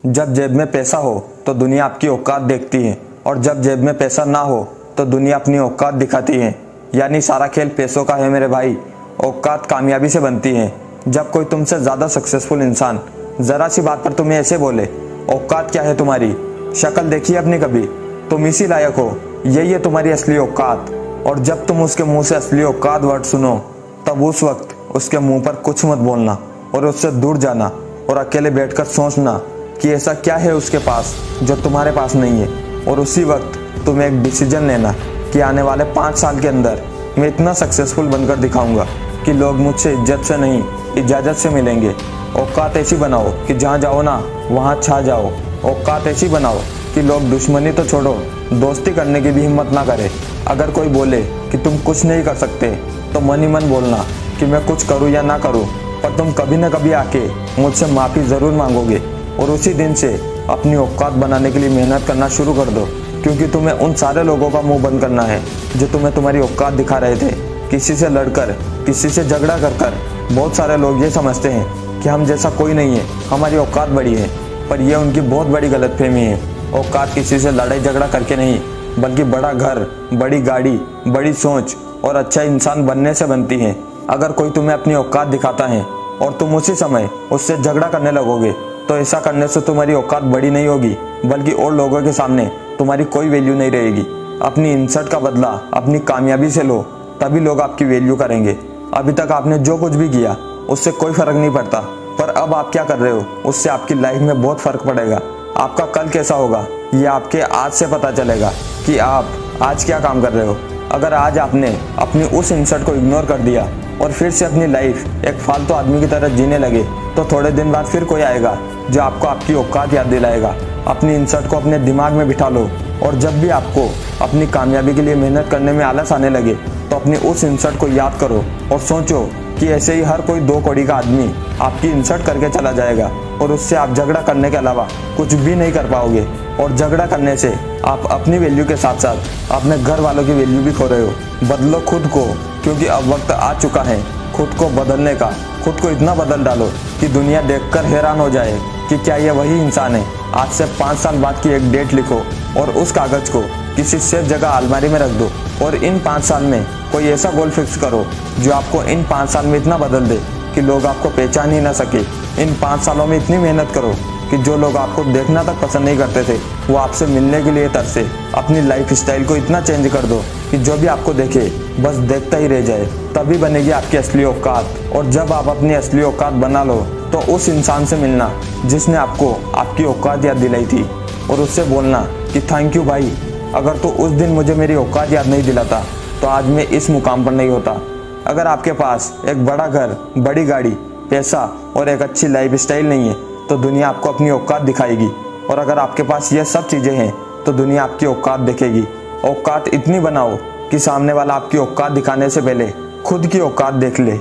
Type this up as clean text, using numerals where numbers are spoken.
जब जेब में पैसा हो तो दुनिया आपकी औकात देखती है, और जब जेब में पैसा ना हो तो दुनिया अपनी औकात दिखाती है। यानी सारा खेल पैसों का है मेरे भाई। औकात कामयाबी से बनती है। जब कोई तुमसे ज़्यादा सक्सेसफुल इंसान ज़रा सी बात पर तुम्हें ऐसे बोले, औकात क्या है तुम्हारी, शक्ल देखी अपनी कभी, तुम इसी लायक हो, यही है तुम्हारी असली औकात। और जब तुम उसके मुंह से असली औकात वर्ड सुनो, तब उस वक्त उसके मुंह पर कुछ मत बोलना और उससे दूर जाना और अकेले बैठकर सोचना कि ऐसा क्या है उसके पास जो तुम्हारे पास नहीं है। और उसी वक्त तुम्हें एक डिसीजन लेना कि आने वाले 5 साल के अंदर मैं इतना सक्सेसफुल बनकर दिखाऊंगा कि लोग मुझसे इज्जत से नहीं इजाज़त से मिलेंगे। औकात ऐसी बनाओ कि जहाँ जाओ ना वहाँ छा जाओ। औकात ऐसी बनाओ कि लोग दुश्मनी तो छोड़ो, दोस्ती करने की भी हिम्मत ना करे। अगर कोई बोले कि तुम कुछ नहीं कर सकते तो मन ही मन बोलना कि मैं कुछ करूँ या ना करूँ, पर तुम कभी ना कभी आके मुझसे माफ़ी ज़रूर मांगोगे। और उसी दिन से अपनी औकात बनाने के लिए मेहनत करना शुरू कर दो, क्योंकि तुम्हें उन सारे लोगों का मुंह बंद करना है जो तुम्हें तुम्हारी औकात दिखा रहे थे। किसी से लड़कर, किसी से झगड़ा कर बहुत सारे लोग ये समझते हैं कि हम जैसा कोई नहीं है, हमारी औकात बड़ी है, पर यह उनकी बहुत बड़ी गलतफहमी है। औकात किसी से लड़ाई झगड़ा करके नहीं, बल्कि बड़ा घर, बड़ी गाड़ी, बड़ी सोच और अच्छा इंसान बनने से बनती है। अगर कोई तुम्हें अपनी औकात दिखाता है और तुम उसी समय उससे झगड़ा करने लगोगे, तो ऐसा करने से तुम्हारी औकात बड़ी नहीं होगी, बल्कि और लोगों के सामने तुम्हारी कोई वैल्यू नहीं रहेगी। अपनी इंसल्ट का बदला अपनी कामयाबी से लो, तभी लोग आपकी वैल्यू करेंगे। अभी तक आपने जो कुछ भी किया उससे कोई फर्क नहीं पड़ता, पर अब आप क्या कर रहे हो उससे आपकी लाइफ में बहुत फर्क पड़ेगा। आपका कल कैसा होगा ये आपके आज से पता चलेगा कि आप आज क्या काम कर रहे हो। अगर आज आपने अपनी उस इंसल्ट को इग्नोर कर दिया और फिर से अपनी लाइफ एक फालतू आदमी की तरह जीने लगे, तो थोड़े दिन बाद फिर कोई आएगा जो आपको आपकी औकात याद दिलाएगा। अपनी इंसल्ट को अपने दिमाग में बिठा लो, और जब भी आपको अपनी कामयाबी के लिए मेहनत करने में आलस आने लगे, तो अपनी उस इंसल्ट को याद करो और सोचो कि ऐसे ही हर कोई 2 कौड़ी का आदमी आपकी इंसल्ट करके चला जाएगा, और उससे आप झगड़ा करने के अलावा कुछ भी नहीं कर पाओगे। और झगड़ा करने से आप अपनी वैल्यू के साथ साथ अपने घर वालों की वैल्यू भी खो रहे हो। बदलो खुद को, क्योंकि अब वक्त आ चुका है खुद को बदलने का। खुद को इतना बदल डालो कि दुनिया देखकर हैरान हो जाए कि क्या ये वही इंसान है। आज से 5 साल बाद की एक डेट लिखो और उस कागज को किसी सेफ जगह अलमारी में रख दो, और इन 5 साल में कोई ऐसा गोल फिक्स करो जो आपको इन 5 साल में इतना बदल दे कि लोग आपको पहचान ही ना सके। इन 5 सालों में इतनी मेहनत करो कि जो लोग आपको देखना तक पसंद नहीं करते थे वो आपसे मिलने के लिए तरसे। अपनी लाइफ स्टाइल को इतना चेंज कर दो कि जो भी आपको देखे बस देखता ही रह जाए, तभी बनेगी आपकी असली औकात। और जब आप अपनी असली औकात बना लो, तो उस इंसान से मिलना जिसने आपको आपकी औकात याद दिलाई थी, और उससे बोलना कि थैंक यू भाई, अगर तू उस दिन मुझे मेरी औकात याद नहीं दिलाता तो आज मैं इस मुकाम पर नहीं होता। अगर आपके पास एक बड़ा घर, बड़ी गाड़ी, पैसा और एक अच्छी लाइफ स्टाइल नहीं है, तो दुनिया आपको अपनी औकात दिखाएगी। और अगर आपके पास ये सब चीज़ें हैं तो दुनिया आपकी औकात देखेगी। औकात इतनी बनाओ कि सामने वाला आपकी औकात दिखाने से पहले खुद की औकात देख ले।